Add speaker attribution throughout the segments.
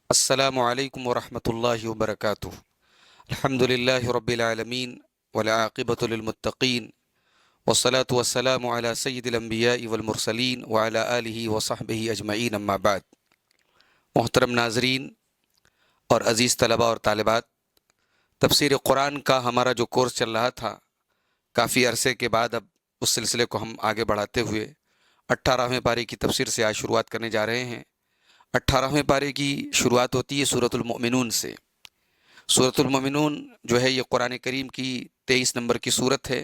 Speaker 1: السلام علیکم ورحمۃ اللہ وبرکاتہ۔ الحمد للہ رب العالمین والعاقبۃ للمتقین والصلاة والسلام علی سید الانبیاء والمرسلین وعلی آلہ وصحبہ اجمعین، اما بعد۔ محترم ناظرین اور عزیز طلباء اور طالبات، تفسیر قرآن کا ہمارا جو کورس چل رہا تھا، کافی عرصے کے بعد اب اس سلسلے کو ہم آگے بڑھاتے ہوئے 18ویں پارے کی تفسیر سے آج شروعات کرنے جا رہے ہیں۔ 18ویں پارے کی شروعات ہوتی ہے سورۃ المؤمنون سے۔ سورۃ المؤمنون جو ہے یہ قرآن کریم کی 23 نمبر کی صورت ہے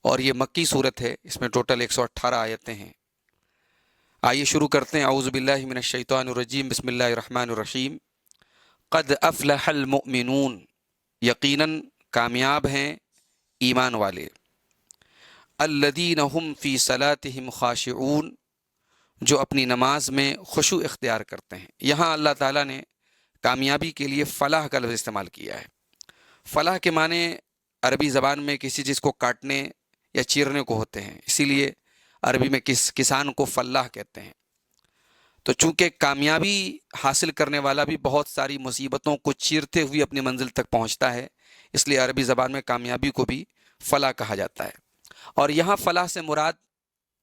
Speaker 1: اور یہ مکی صورت ہے۔ اس میں ٹوٹل 118 آیتیں ہیں۔ آئیے شروع کرتے ہیں۔ اعوذ باللہ من الشیطان الرجیم، بسم اللہ الرحمن الرحیم۔ قد افلح المؤمنون، یقیناً کامیاب ہیں ایمان والے۔ الذین هم فی صلاتهم خاشعون، جو اپنی نماز میں خشوع اختیار کرتے ہیں۔ یہاں اللہ تعالیٰ نے کامیابی کے لیے فلاح کا لفظ استعمال کیا ہے۔ فلاح کے معنی عربی زبان میں کسی چیز کو کاٹنے یا چیرنے کو ہوتے ہیں، اسی لیے عربی میں کسان کو فلاح کہتے ہیں۔ تو چونکہ کامیابی حاصل کرنے والا بھی بہت ساری مصیبتوں کو چیرتے ہوئے اپنی منزل تک پہنچتا ہے، اس لیے عربی زبان میں کامیابی کو بھی فلاح کہا جاتا ہے۔ اور یہاں فلاح سے مراد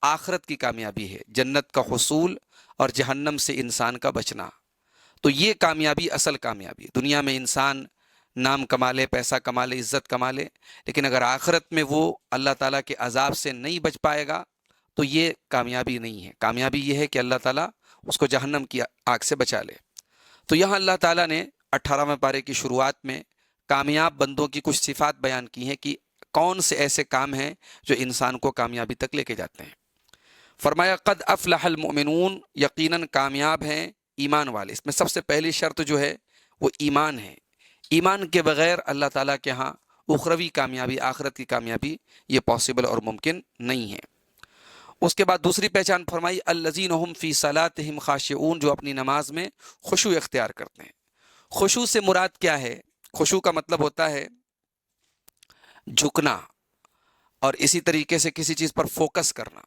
Speaker 1: آخرت کی کامیابی ہے، جنت کا حصول اور جہنم سے انسان کا بچنا۔ تو یہ کامیابی اصل کامیابی ہے۔ دنیا میں انسان نام کما لے، پیسہ کما لے، عزت کما لے، لیکن اگر آخرت میں وہ اللہ تعالیٰ کے عذاب سے نہیں بچ پائے گا تو یہ کامیابی نہیں ہے۔ کامیابی یہ ہے کہ اللہ تعالیٰ اس کو جہنم کی آگ سے بچا لے۔ تو یہاں اللہ تعالیٰ نے 18ویں پارے کی شروعات میں کامیاب بندوں کی کچھ صفات بیان کی ہیں کہ کون سے ایسے کام ہیں جو انسان کو کامیابی تک لے کے جاتے ہیں۔ فرمایا قد افلح المؤمنون، یقیناً کامیاب ہیں ایمان والے۔ اس میں سب سے پہلی شرط جو ہے وہ ایمان ہے۔ ایمان کے بغیر اللہ تعالیٰ کے ہاں اخروی کامیابی، آخرت کی کامیابی یہ پاسبل اور ممکن نہیں ہے۔ اس کے بعد دوسری پہچان فرمائی الذین هم فی صلاتهم خاشعون، جو اپنی نماز میں خشوع اختیار کرتے ہیں۔ خشوع سے مراد کیا ہے؟ خشوع کا مطلب ہوتا ہے جھکنا اور اسی طریقے سے کسی چیز پر فوکس کرنا۔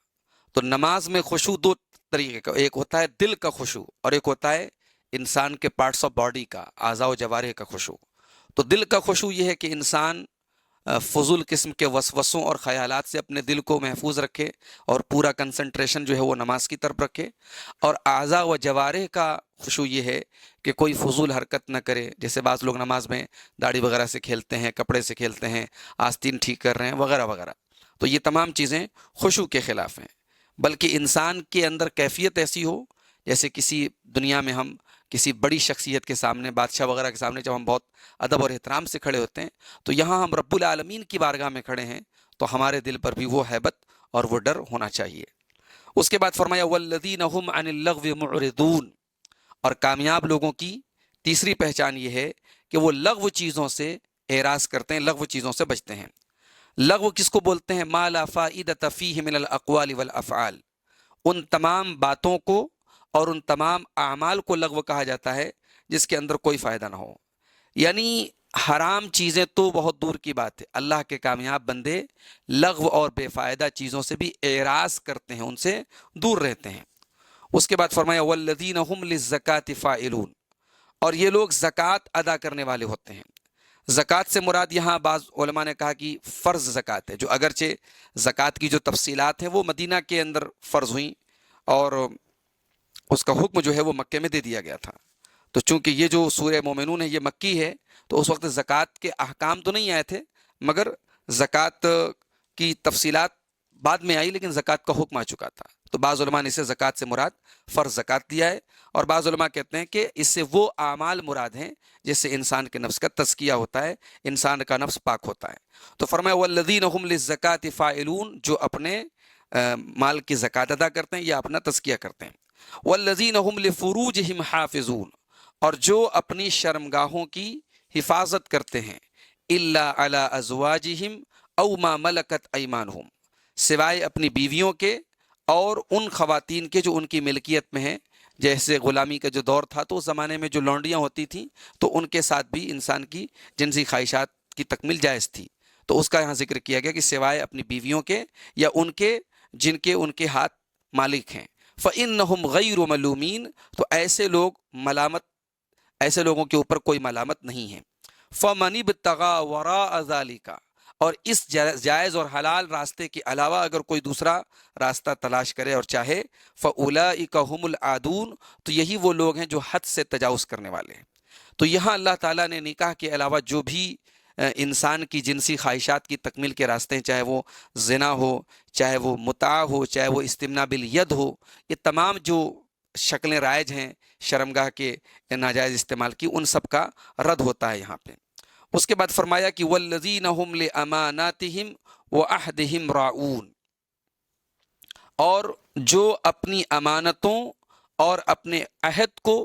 Speaker 1: تو نماز میں خشوع دو طریقے کا، ایک ہوتا ہے دل کا خشوع اور ایک ہوتا ہے انسان کے پارٹس آف باڈی کا، اعضاء و جوارح کا خشوع۔ تو دل کا خشوع یہ ہے کہ انسان فضول قسم کے وسوسوں اور خیالات سے اپنے دل کو محفوظ رکھے اور پورا کنسنٹریشن جو ہے وہ نماز کی طرف رکھے۔ اور اعضاء و جوارح کا خشوع یہ ہے کہ کوئی فضول حرکت نہ کرے، جیسے بعض لوگ نماز میں داڑھی وغیرہ سے کھیلتے ہیں، کپڑے سے کھیلتے ہیں، آستین ٹھیک کر رہے ہیں وغیرہ وغیرہ۔ تو یہ تمام چیزیں خشوع کے خلاف ہیں۔ بلکہ انسان کے اندر کیفیت ایسی ہو، جیسے کسی دنیا میں ہم کسی بڑی شخصیت کے سامنے، بادشاہ وغیرہ کے سامنے جب ہم بہت ادب اور احترام سے کھڑے ہوتے ہیں، تو یہاں ہم رب العالمین کی بارگاہ میں کھڑے ہیں تو ہمارے دل پر بھی وہ ہیبت اور وہ ڈر ہونا چاہیے۔ اس کے بعد فرمایا والذین هم عن اللغو معرضون، اور کامیاب لوگوں کی تیسری پہچان یہ ہے کہ وہ لغو چیزوں سے اعراض کرتے ہیں، لغو چیزوں سے بچتے ہیں۔ لغو کس کو بولتے ہیں؟ ما لا فائدۃ فیہ من الاقوال والافعال، ان تمام باتوں کو اور ان تمام اعمال کو لغو کہا جاتا ہے جس کے اندر کوئی فائدہ نہ ہو۔ یعنی حرام چیزیں تو بہت دور کی بات ہے، اللہ کے کامیاب بندے لغو اور بے فائدہ چیزوں سے بھی اعراض کرتے ہیں، ان سے دور رہتے ہیں۔ اس کے بعد فرمایا والذین هم للزکاۃ فاعلون، اور یہ لوگ زکوٰۃ ادا کرنے والے ہوتے ہیں۔ زکوٰۃ سے مراد یہاں بعض علماء نے کہا کہ فرض زکوٰۃ ہے، جو اگرچہ زکوٰۃ کی جو تفصیلات ہیں وہ مدینہ کے اندر فرض ہوئیں اور اس کا حکم جو ہے وہ مکے میں دے دیا گیا تھا۔ تو چونکہ یہ جو سورہ مومنون ہے یہ مکی ہے، تو اس وقت زکوٰۃ کے احکام تو نہیں آئے تھے، مگر زکوٰۃ کی تفصیلات بعد میں آئی، لیکن زکوٰۃ کا حکم آ چکا تھا۔ تو بعض علماء نے اسے زکوٰۃ سے مراد فرض زکوٰۃ دیا ہے، اور بعض علماء کہتے ہیں کہ اس سے وہ اعمال مراد ہیں جس سے انسان کے نفس کا تزکیہ ہوتا ہے، انسان کا نفس پاک ہوتا ہے۔ تو فرمایا والذین هم للزکاۃ فاعلون، جو اپنے مال کی زکوٰۃ ادا کرتے ہیں یا اپنا تزکیہ کرتے ہیں۔ والذین هم لفروجهم حافظون، اور جو اپنی شرمگاہوں کی حفاظت کرتے ہیں، الا علی ازواجہم او ما ملکت ایمانہم، سوائے اپنی بیویوں کے اور ان خواتین کے جو ان کی ملکیت میں ہیں۔ جیسے غلامی کا جو دور تھا تو اس زمانے میں جو لونڈیاں ہوتی تھیں تو ان کے ساتھ بھی انسان کی جنسی خواہشات کی تکمیل جائز تھی، تو اس کا یہاں ذکر کیا گیا کہ سوائے اپنی بیویوں کے یا ان کے جن کے ان کے ہاتھ مالک ہیں۔ فإنہم غیر ملومین، تو ایسے لوگ ملامت ایسے لوگوں کے اوپر کوئی ملامت نہیں ہے۔ فَمَنِ ابْتَغَىٰ وَرَاءَ ذَٰلِکَ، اور اس جائز اور حلال راستے کے علاوہ اگر کوئی دوسرا راستہ تلاش کرے اور چاہے، فَأُولَٰئِکَ هُمُ الْعَادُونَ، تو یہی وہ لوگ ہیں جو حد سے تجاوز کرنے والے ہیں۔ تو یہاں اللہ تعالیٰ نے نکاح کے علاوہ جو بھی انسان کی جنسی خواہشات کی تکمیل کے راستے ہیں، چاہے وہ زنا ہو، چاہے وہ متاع ہو، چاہے وہ استمناء بالید ہو، یہ تمام جو شکلیں رائج ہیں شرمگاہ کے ناجائز استعمال کی، ان سب کا رد ہوتا ہے یہاں پہ۔ اس کے بعد فرمایا کہ والذین هم لاماناتہم وعہدہم راعون، اور جو اپنی امانتوں اور اپنے عہد کو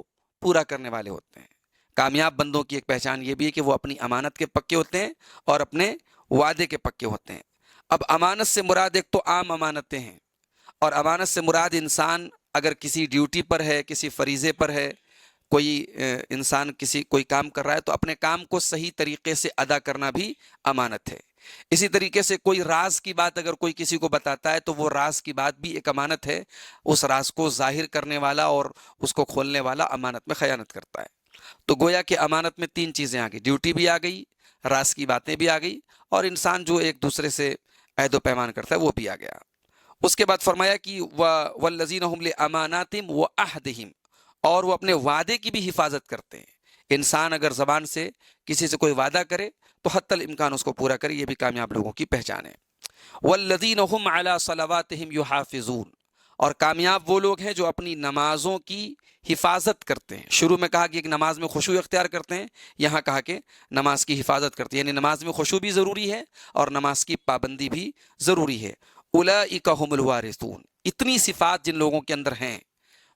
Speaker 1: پورا کرنے والے ہوتے ہیں۔ کامیاب بندوں کی ایک پہچان یہ بھی ہے کہ وہ اپنی امانت کے پکے ہوتے ہیں اور اپنے وعدے کے پکے ہوتے ہیں۔ اب امانت سے مراد ایک تو عام امانتیں ہیں، اور امانت سے مراد انسان اگر کسی ڈیوٹی پر ہے، کسی فریضے پر ہے، کوئی انسان کوئی کام کر رہا ہے تو اپنے کام کو صحیح طریقے سے ادا کرنا بھی امانت ہے۔ اسی طریقے سے کوئی راز کی بات اگر کوئی کسی کو بتاتا ہے تو وہ راز کی بات بھی ایک امانت ہے، اس راز کو ظاہر کرنے والا اور اس کو کھولنے والا امانت میں خیانت کرتا ہے۔ تو گویا کہ امانت میں تین چیزیں آ گئی، ڈیوٹی بھی آ گئی، راز کی باتیں بھی آ گئی، اور انسان جو ایک دوسرے سے عہد و پیمان کرتا ہے وہ بھی آ گیا۔ اس کے بعد فرمایا کہ والذین هم لاماناتہم وعہدہم، اور وہ اپنے وعدے کی بھی حفاظت کرتے ہیں۔ انسان اگر زبان سے کسی سے کوئی وعدہ کرے تو حتی الامکان اس کو پورا کرے، یہ بھی کامیاب لوگوں کی پہچان ہے۔ والذین هم علی صلواتہم یحافظون، اور کامیاب وہ لوگ ہیں جو اپنی نمازوں کی حفاظت کرتے ہیں۔ شروع میں کہا کہ ایک نماز میں خشوع اختیار کرتے ہیں، یہاں کہا کہ نماز کی حفاظت کرتے ہیں، یعنی نماز میں خشوع بھی ضروری ہے اور نماز کی پابندی بھی ضروری ہے۔ اولئک هم الوارثون، اتنی صفات جن لوگوں کے اندر ہیں،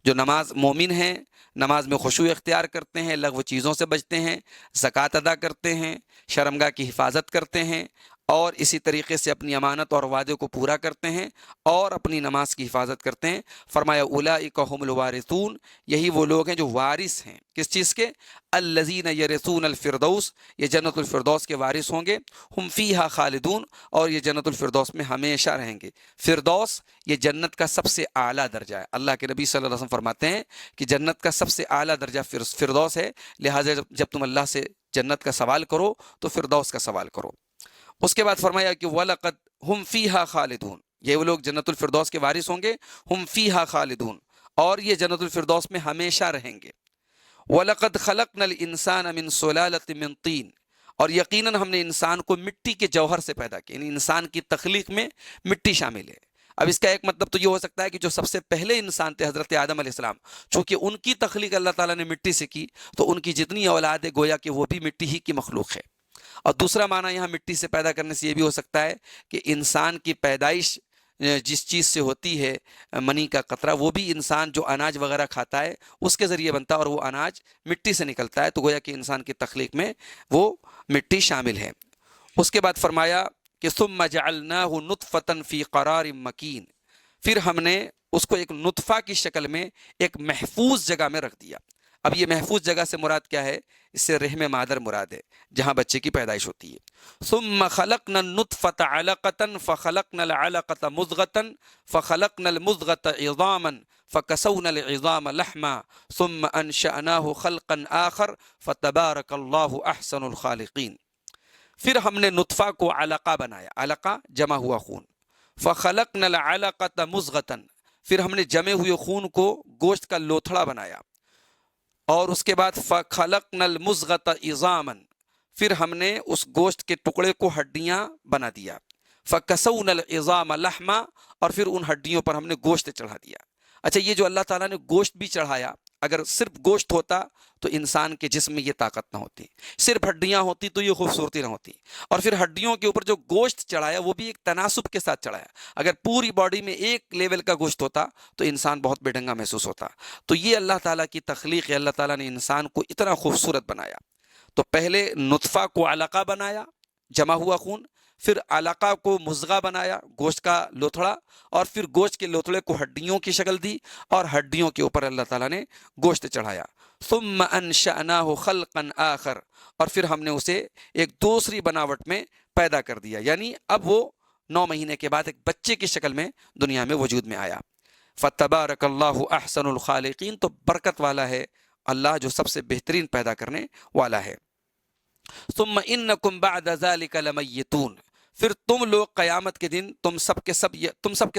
Speaker 1: جو نماز مومن ہیں، نماز میں خشوع اختیار کرتے ہیں، لغو چیزوں سے بچتے ہیں، زکوٰۃ ادا کرتے ہیں، شرمگاہ کی حفاظت کرتے ہیں، اور اسی طریقے سے اپنی امانت اور وعدے کو پورا کرتے ہیں اور اپنی نماز کی حفاظت کرتے ہیں۔ فرمایا اولئک هم الوارثون، یہی وہ لوگ ہیں جو وارث ہیں، کس چیز کے؟ الذین یرثون الفردوس، یہ جنت الفردوس کے وارث ہوں گے، ہم فیہا خالدون، اور یہ جنت الفردوس میں ہمیشہ رہیں گے۔ فردوس یہ جنت کا سب سے اعلیٰ درجہ ہے۔ اللہ کے نبی صلی اللہ علیہ وسلم فرماتے ہیں کہ جنت کا سب سے اعلیٰ درجہ فردوس ہے، لہٰذا جب تم اللہ سے جنت کا سوال کرو تو فردوس کا سوال کرو۔ اس کے بعد فرمایا کہ وَلَقَدْ هُمْ فِيهَا خَالِدُونَ، یہ وہ لوگ جنت الفردوس کے وارث ہوں گے، ہم فیہا خالدون، اور یہ جنت الفردوس میں ہمیشہ رہیں گے۔ وَلَقَدْ خَلَقْنَا الْإِنسَانَ مِنْ سُلَالَةٍ مِنْ طِينٍ، اور یقیناً ہم نے انسان کو مٹی کے جوہر سے پیدا کیا، یعنی انسان کی تخلیق میں مٹی شامل ہے۔ اب اس کا ایک مطلب تو یہ ہو سکتا ہے کہ جو سب سے پہلے انسان تھے حضرت آدم علیہ السلام، چونکہ ان کی تخلیق اللہ تعالیٰ نے مٹی سے کی تو ان کی جتنی اولاد ہے گویا کہ وہ بھی مٹی ہی کی مخلوق ہے۔ اور دوسرا معنی یہاں مٹی سے پیدا کرنے سے یہ بھی ہو سکتا ہے کہ انسان کی پیدائش جس چیز سے ہوتی ہے، منی کا قطرہ، وہ بھی انسان جو اناج وغیرہ کھاتا ہے اس کے ذریعے بنتا ہے، اور وہ اناج مٹی سے نکلتا ہے، تو گویا کہ انسان کی تخلیق میں وہ مٹی شامل ہے۔ اس کے بعد فرمایا کہ ثم جعلناہ نطفۃ فی قرار مکین، پھر ہم نے اس کو ایک نطفہ کی شکل میں ایک محفوظ جگہ میں رکھ دیا۔ اب یہ محفوظ جگہ سے مراد کیا ہے؟ اس سے رحم مادر مراد ہے، جہاں بچے کی پیدائش ہوتی ہے۔ ثم خلقنا النطفۃ علقۃ فخلقنا العلقۃ مضغۃ فخلقنا المضغۃ عظاما فکسونا العظام لحما ثم انشأناہ خلقا آخر فتبارک اللہ احسن الخالقین۔ پھر ہم نے نطفہ کو علقہ بنایا، علقہ جمع ہوا خون، فخلقنا العلقۃ مضغۃ، پھر ہم نے جمے ہوئے خون کو گوشت کا لوتھڑا بنایا، اور اس کے بعد فخلقنا المضغۃ عظاما، پھر ہم نے اس گوشت کے ٹکڑے کو ہڈیاں بنا دیا، فکسونا العظام لحما، اور پھر ان ہڈیوں پر ہم نے گوشت چڑھا دیا۔ اچھا، یہ جو اللہ تعالیٰ نے گوشت بھی چڑھایا، اگر صرف گوشت ہوتا تو انسان کے جسم میں یہ طاقت نہ ہوتی، صرف ہڈیاں ہوتی تو یہ خوبصورتی نہ ہوتی، اور پھر ہڈیوں کے اوپر جو گوشت چڑھایا وہ بھی ایک تناسب کے ساتھ چڑھایا۔ اگر پوری باڈی میں ایک لیول کا گوشت ہوتا تو انسان بہت بے ڈھنگا محسوس ہوتا۔ تو یہ اللہ تعالیٰ کی تخلیق ہے، اللہ تعالیٰ نے انسان کو اتنا خوبصورت بنایا۔ تو پہلے نطفہ کو علقہ بنایا، جمع ہوا خون، پھر علقہ کو مضغہ بنایا، گوشت کا لوتھڑا، اور پھر گوشت کے لوتھڑے کو ہڈیوں کی شکل دی، اور ہڈیوں کے اوپر اللہ تعالیٰ نے گوشت چڑھایا۔ ثم انشأناہ خلقا آخر، اور پھر ہم نے اسے ایک دوسری بناوٹ میں پیدا کر دیا، یعنی اب وہ 9 مہینے کے بعد ایک بچے کی شکل میں دنیا میں وجود میں آیا۔ فتبارک اللہ احسن الخالقین، تو برکت والا ہے اللہ جو سب سے بہترین پیدا کرنے والا ہے۔ ثم انکم بعد ذلک لمیتون، پھر تم لوگ قیامت کے دن تم سب کے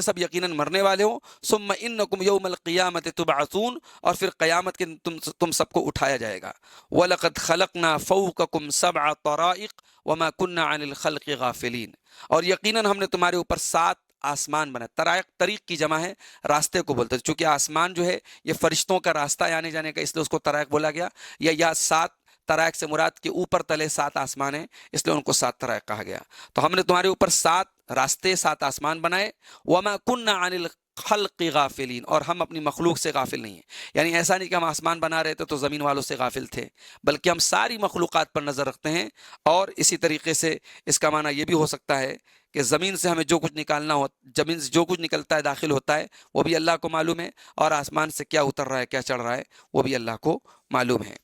Speaker 1: سب یقیناً مرنے والے ہو۔ ثم انکم یوم القیامت تبعثون، اور پھر قیامت کے دن تم سب کو اٹھایا جائے گا۔ وَلَقَدْ خَلَقْنَا فَوْقَكُمْ سَبْعَ طَرَائِقَ وَمَا كُنَّا عَنِ الْخَلْقِ غَافِلِينَ، اور یقیناً ہم نے تمہارے اوپر 7 آسمان بنا۔ طرائق طریق کی جمع ہے، راستے کو بولتے ہیں، چونکہ آسمان جو ہے یہ فرشتوں کا راستہ ہے آنے جانے کا، اس لیے اس کو طرائق بولا گیا۔ یا 7 طرائق سے مراد کے اوپر تلے 7 آسمان ہیں، اس لیے ان کو 7 طرائق کہا گیا۔ تو ہم نے تمہارے اوپر 7 راستے 7 آسمان بنائے۔ وَمَا كُنَّا عَنِ الْخَلْقِ غَافِلِينَ، اور ہم اپنی مخلوق سے غافل نہیں ہیں۔ یعنی ایسا نہیں کہ ہم آسمان بنا رہے تھے تو زمین والوں سے غافل تھے، بلکہ ہم ساری مخلوقات پر نظر رکھتے ہیں۔ اور اسی طریقے سے اس کا معنی یہ بھی ہو سکتا ہے کہ زمین سے ہمیں جو کچھ نکالنا ہو، زمین سے جو کچھ نکلتا ہے داخل ہوتا ہے وہ بھی اللہ کو معلوم ہے، اور آسمان سے کیا اتر رہا ہے کیا چڑھ رہا ہے وہ بھی اللہ کو معلوم ہے۔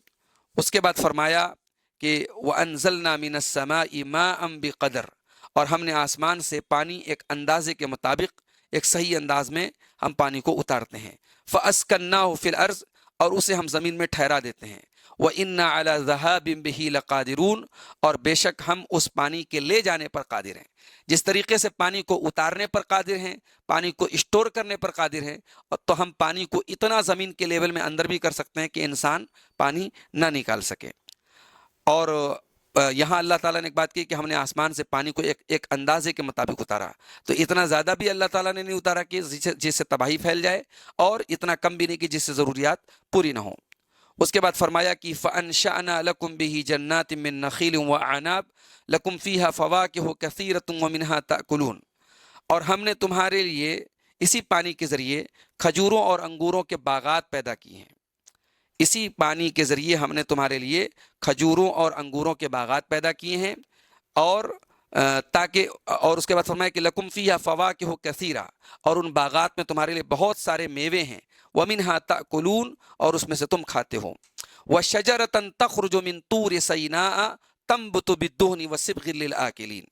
Speaker 1: اس کے بعد فرمایا کہ وَأَنزَلْنَا مِنَ السَّمَاءِ مَاءً بِقَدَرٍ، اور ہم نے آسمان سے پانی ایک اندازے کے مطابق، ایک صحیح انداز میں ہم پانی کو اتارتے ہیں۔ فَأَسْكَنَّاهُ فِي الْأَرْضِ، اور اسے ہم زمین میں ٹھہرا دیتے ہیں۔ وَإِنَّا عَلَى ذَهَابٍ بِهِ لَقَادِرُونَ، اور بے شک ہم اس پانی کے لے جانے پر قادر ہیں۔ جس طریقے سے پانی کو اتارنے پر قادر ہیں، پانی کو اسٹور کرنے پر قادر ہیں، تو ہم پانی کو اتنا زمین کے لیول میں اندر بھی کر سکتے ہیں کہ انسان پانی نہ نکال سکے۔ اور یہاں اللہ تعالیٰ نے ایک بات کی کہ ہم نے آسمان سے پانی کو ایک اندازے کے مطابق اتارا، تو اتنا زیادہ بھی اللہ تعالیٰ نے نہیں اتارا کہ جس سے تباہی پھیل جائے، اور اتنا کم بھی نہیں کہ جس سے ضروریات پوری نہ ہوں۔ اس کے بعد فرمایا کہ فَأَنشَأْنَا لَكُمْ بِهِ جَنَّاتٍ مِّن نَخِيلٍ وَأَعْنَابٍ لَكُمْ فِيهَا فَوَاكِهُ كَثِيرَةٌ وَمِنْهَا تَأْكُلُونَ، اور ہم نے تمہارے لیے اسی پانی کے ذریعے کھجوروں اور انگوروں کے باغات پیدا کیے ہیں۔ اسی پانی کے ذریعے ہم نے تمہارے لیے کھجوروں اور انگوروں کے باغات پیدا کیے ہیں، اور اور اس کے بعد فرمایا کہ لکم فیہا فواکہ کثیرہ، اور ان باغات میں تمہارے لیے بہت سارے میوے ہیں۔ ومنہا تأکلون، اور اس میں سے تم کھاتے ہو۔ وشجرۃ تخرج من طور سیناء تنبت بالدہن وصبغ للآکلین،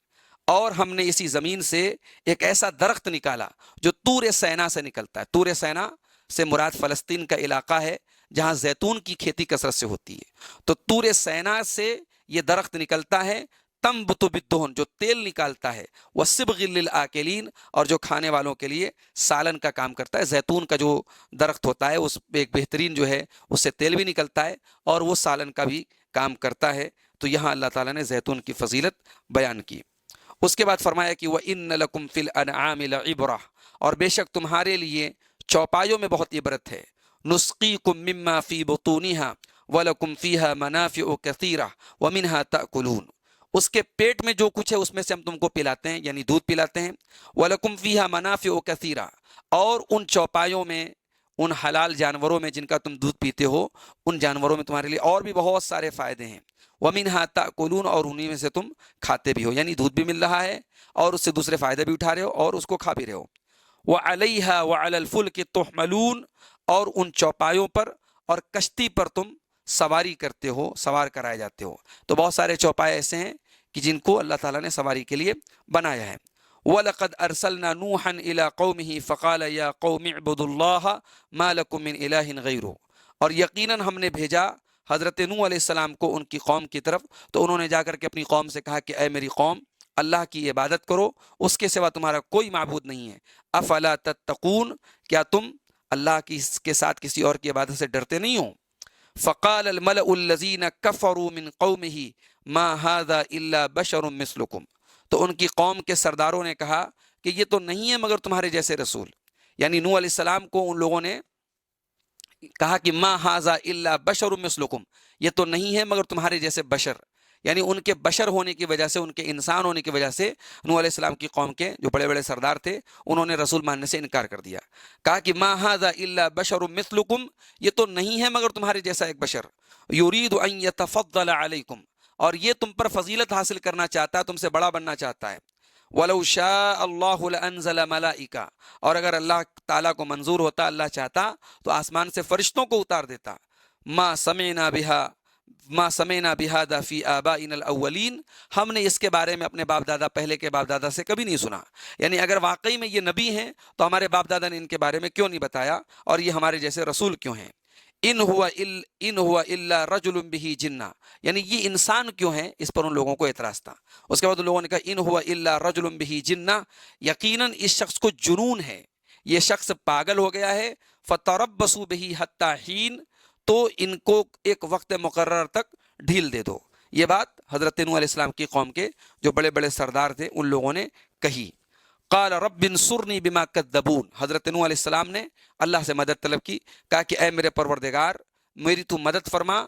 Speaker 1: اور ہم نے اسی زمین سے ایک ایسا درخت نکالا جو طور سینا سے نکلتا ہے۔ طور سینا سے مراد فلسطین کا علاقہ ہے جہاں زیتون کی کھیتی کثرت سے ہوتی ہے۔ تو طور سینا سے یہ درخت نکلتا ہے، تنبت بالدہن، جو تیل نکالتا ہے، وصبغ للآکلین، اور جو کھانے والوں کے لیے سالن کا کام کرتا ہے۔ زیتون کا جو درخت ہوتا ہے اس ایک بہترین جو ہے اس سے تیل بھی نکلتا ہے اور وہ سالن کا بھی کام کرتا ہے۔ تو یہاں اللہ تعالیٰ نے زیتون کی فضیلت بیان کی۔ اس کے بعد فرمایا کہ وَإِنَّ لَكُمْ فِي الْأَنْعَامِ لَعِبْرَةً، اور بے شک تمہارے لیے چوپایوں میں بہت عبرت ہے۔ نُسْقِيكُم مِّمَّا فِي بُطُونِهَا وَلَكُمْ فِيهَا مَنَافِعُ كَثِيرَةٌ وَمِنْهَا تَأْكُلُونَ، اس کے پیٹ میں جو کچھ ہے اس میں سے ہم تم کو پلاتے ہیں، یعنی دودھ پلاتے ہیں۔ وَلَكُمْ فِيهَا مَنَافِعُ كَثِيرَةٌ، اور ان چوپایوں میں، ان حلال جانوروں میں جن کا تم دودھ پیتے ہو، ان جانوروں میں تمہارے لیے اور بھی بہت سارے فائدے ہیں۔ وَمِنْهَا تَأْكُلُونَ، اور انہی میں سے تم کھاتے بھی ہو، یعنی دودھ بھی مل رہا ہے اور اس سے دوسرے فائدے بھی اٹھا رہے ہو اور اس کو کھا بھی رہے ہو۔ وَعَلَيْهَا وَعَلَى الْفُلْكِ تُحْمَلُونَ، اور ان چوپایوں پر اور کشتی پر تم سواری کرتے ہو، سوار کرائے جاتے ہو۔ تو بہت سارے چوپائے ایسے ہیں کہ جن کو اللہ تعالیٰ نے سواری کے لیے بنایا ہے۔ وَلَقَدْ أَرْسَلْنَا نُوحًا إِلَىٰ قَوْمِهِ فَقَالَ يَا قَوْمِ اعْبُدُوا اللَّهَ مَا لَكُم مِّنْ إِلَٰهٍ غَيْرُهُ، اور یقیناً ہم نے بھیجا حضرت نوح علیہ السلام کو ان کی قوم کی طرف، تو انہوں نے جا کر کے اپنی قوم سے کہا کہ اے میری قوم، اللہ کی عبادت کرو، اس کے سوا تمہارا کوئی معبود نہیں ہے۔ افلا تتقون، کیا تم اللہ کے ساتھ کسی اور کی عبادت سے ڈرتے نہیں ہو؟ فقال الملأ الذين كفروا من قومه ما هذا الا بشر مثلكم، تو ان کی قوم کے سرداروں نے کہا کہ یہ تو نہیں ہے مگر تمہارے جیسے رسول، یعنی نوح علیہ السلام کو ان لوگوں نے کہا کہ ما هذا الا بشر مثلكم، یہ تو نہیں ہے مگر تمہارے جیسے بشر، یعنی ان کے بشر ہونے کی وجہ سے، ان کے انسان ہونے کی وجہ سے نوح علیہ السلام کی قوم کے جو بڑے بڑے سردار تھے انہوں نے رسول ماننے سے انکار کر دیا۔ کہا کہ ما هذا الا بشر مثلكم، یہ تو نہیں ہے مگر تمہارے جیسا ایک بشر، یرید ان یتفضل علیکم، اور یہ تم پر فضیلت حاصل کرنا چاہتا ہے، تم سے بڑا بننا چاہتا ہے۔ وَلَوْ شَاءَ اللَّهُ لَأَنزَلَ مَلَائِكَةً، اور اگر اللہ تعالیٰ کو منظور ہوتا، اللہ چاہتا تو آسمان سے فرشتوں کو اتار دیتا۔ ما سمعنا بهذا فی آبائنا الاولین، ہم نے اس کے بارے میں اپنے باپ دادا، پہلے کے باپ دادا سے کبھی نہیں سنا، یعنی اگر واقعی میں یہ نبی ہیں تو ہمارے باپ دادا نے ان کے بارے میں کیوں نہیں بتایا، اور یہ ہمارے جیسے رسول کیوں ہیں؟ ان ہوا الا رجل بہ جنہ، یعنی یہ انسان کیوں ہیں، اس پر ان لوگوں کو اعتراض تھا۔ اس کے بعد ان لوگوں نے کہا ان ہوا الا رجل بہ جنہ، یقیناً اس شخص کو جنون ہے، یہ شخص پاگل ہو گیا ہے، فتربصوا بہ حتی حین، تو ان کو ایک وقت مقرر تک ڈھیل دے دو۔ یہ بات حضرت نوح علیہ السلام کی قوم کے جو بڑے بڑے سردار تھے ان لوگوں نے کہی۔ قال رب انصرنی بما کذبون، حضرت نوح علیہ السلام نے اللہ سے مدد طلب کی، کہا کہ اے میرے پروردگار میری تو مدد فرما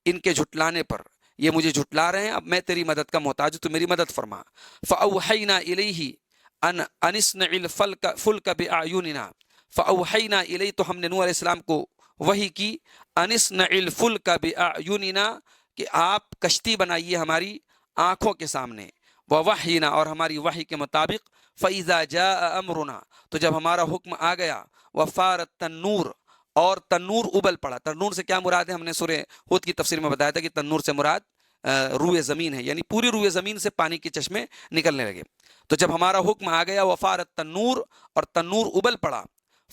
Speaker 1: ان کے جھٹلانے پر، یہ مجھے جھٹلا رہے ہیں، اب میں تیری مدد کا محتاج ہوں، تو میری مدد فرما۔ فاوحینا الیہ ان اصنع الفلک باعیننا، فاوحینا الیہ، تو ہم نے نوح علیہ السلام کو وحی کی، ان اصنع الفلک باعیننا، کہ آپ کشتی بنائیے ہماری آنکھوں کے سامنے، ووحینا، اور ہماری وحی کے مطابق، فَإِذَا جَاءَ أَمْرُنَا، تو جب ہمارا حکم آ گیا، وَفَارَ التَّنُّورُ، اور تنور ابل پڑا۔ تنور سے کیا مراد ہے، ہم نے سورہ ہود کی تفسیر میں بتایا تھا کہ تنور سے مراد روئے زمین ہے، یعنی پوری روئے زمین سے پانی کے چشمے نکلنے لگے۔ تو جب ہمارا حکم آ گیا، وَفَارَ التَّنُّورُ، اور تنور ابل پڑا،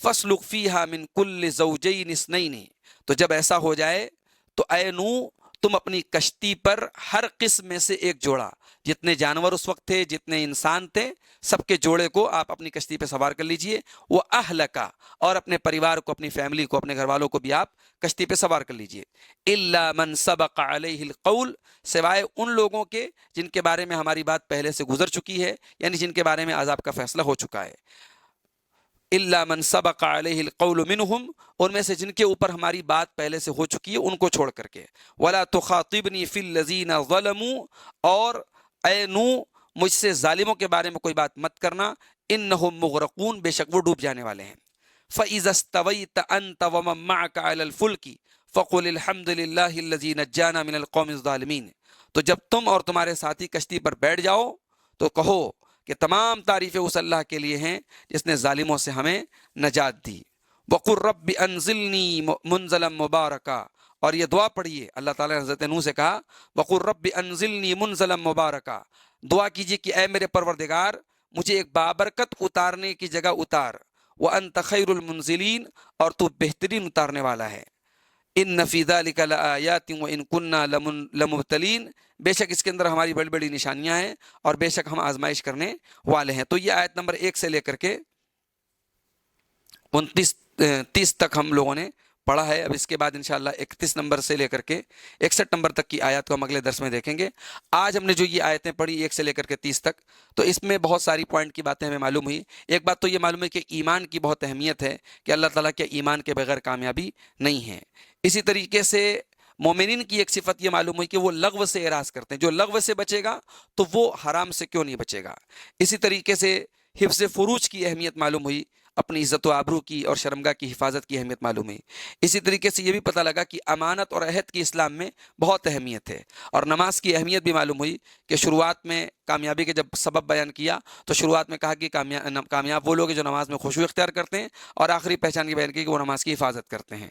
Speaker 1: فَاسْلُكْ فِيهَا مِن كُلِّ زَوْجَيْنِ اثْنَيْنِ، تو جب ایسا ہو جائے تو اے نوح تم اپنی کشتی پر ہر قسم میں سے ایک جوڑا، جتنے جانور اس وقت تھے، جتنے انسان تھے، سب کے جوڑے کو آپ اپنی کشتی پہ سوار کر لیجئے، وہ اہلکا، اور اپنے پریوار کو، اپنی فیملی کو، اپنے گھر والوں کو بھی آپ کشتی پہ سوار کر لیجئے، الا من سبق علیہ القول، سوائے ان لوگوں کے جن کے بارے میں ہماری بات پہلے سے گزر چکی ہے، یعنی جن کے بارے میں عذاب کا فیصلہ ہو چکا ہے، الا من سبق علیہ القول منہم، ان میں سے جن کے اوپر ہماری بات پہلے سے ہو چکی ہے ان کو چھوڑ کر کے، ولا تخاطبنی فی الذین ظلموا، اور اے نوح مجھ سے ظالموں کے بارے میں کوئی بات مت کرنا، انہم مغرقون، بے شک وہ ڈوب جانے والے ہیں۔ فَإِذَا اسْتَوَيْتَ أَنْتَ وَمَن مَّعَكَ عَلَى الْفُلْكِ فَقُلِ الْحَمْدُ لِلَّهِ الَّذِي نَجَّانَا مِنَ الْقَوْمِ الظَّالِمِينَ، تو جب تم اور تمہارے ساتھی کشتی پر بیٹھ جاؤ تو کہو کہ تمام تعریفیں اس اللہ کے لیے ہیں جس نے ظالموں سے ہمیں نجات دی۔ وَقُلْ رَبِّ أَنزِلْنِي مُنزَلًا مُبَارَكًا، اور یہ دعا پڑھیے، اللہ تعالیٰ نے حضرت نوح سے کہا وَقُلْ رَبِّ أَنزِلْنِي مُنزَلًا مُبَارَكًا، دعا کیجئے کہ اے میرے پروردگار مجھے ایک بابرکت اتارنے کی جگہ اتار، وَأَنْتَ خَيْرُ الْمُنزِلِينَ، اور تو بہترین اتارنے والا ہے، ان فی ذلک لآیات وان کنا لمبتلین، بے شک اس کے اندر ہماری بڑی بڑی نشانیاں ہیں اور بے شک ہم آزمائش کرنے والے ہیں۔ تو یہ آیت نمبر 1 سے لے کر کے 30 تک ہم لوگوں نے پڑھا ہے۔ اب اس کے بعد انشاءاللہ 31 نمبر سے لے کر کے 61 نمبر تک کی آیات کو ہم اگلے درس میں دیکھیں گے۔ آج ہم نے جو یہ آیتیں پڑھی 1 سے لے کر کے 30 تک، تو اس میں بہت ساری پوائنٹ کی باتیں ہمیں معلوم ہوئی۔ ایک بات تو یہ معلوم ہے کہ ایمان کی بہت اہمیت ہے، کہ اللہ تعالیٰ کے ایمان کے بغیر کامیابی نہیں ہے۔ اسی طریقے سے مومنین کی ایک صفت یہ معلوم ہوئی کہ وہ لغو سے اعراض کرتے ہیں، جو لغو سے بچے گا تو وہ حرام سے کیوں نہیں بچے گا۔ اسی طریقے سے حفظ فروج کی اہمیت معلوم ہوئی، اپنی عزت و آبرو کی اور شرمگاہ کی حفاظت کی اہمیت معلوم ہوئی۔ اسی طریقے سے یہ بھی پتہ لگا کہ امانت اور عہد کی اسلام میں بہت اہمیت ہے، اور نماز کی اہمیت بھی معلوم ہوئی کہ شروعات میں کامیابی کے جب سبب بیان کیا تو شروعات میں کہا کہ کامیاب وہ لوگ ہیں جو نماز میں خشوع اختیار کرتے ہیں، اور آخری پہچان کی بیان کی کہ وہ نماز کی حفاظت کرتے ہیں۔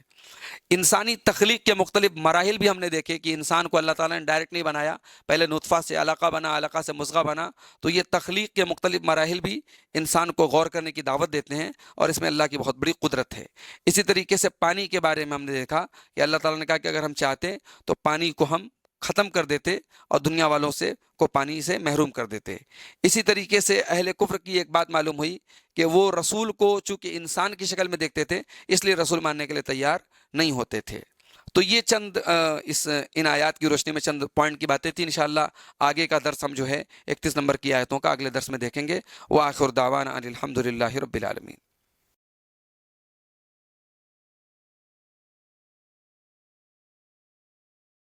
Speaker 1: انسانی تخلیق کے مختلف مراحل بھی ہم نے دیکھے کہ انسان کو اللہ تعالیٰ نے ڈائریکٹ نہیں بنایا، پہلے نطفہ سے علقہ بنا، علقہ سے مضغہ بنا، تو یہ تخلیق کے مختلف مراحل بھی انسان کو غور کرنے کی دعوت دیتے ہیں، اور اس میں اللہ کی بہت بڑی قدرت ہے۔ اسی طریقے سے پانی کے بارے میں ہم نے دیکھا کہ اللہ تعالیٰ نے کہا کہ اگر ہم چاہتے تو پانی کو ہم ختم کر دیتے اور دنیا والوں سے کو پانی سے محروم کر دیتے۔ اسی طریقے سے اہل کفر کی ایک بات معلوم ہوئی کہ وہ رسول کو چونکہ انسان کی شکل میں دیکھتے تھے، اس لیے رسول ماننے کے لیے تیار نہیں ہوتے تھے۔ تو یہ چند ان آیات کی روشنی میں چند پوائنٹ کی باتیں تھیں۔ انشاءاللہ آگے کا درس ہم جو ہے 31 نمبر کی آیتوں کا اگلے درس میں دیکھیں گے۔ وآخر دعوانا ان الحمد للہ رب العالمین۔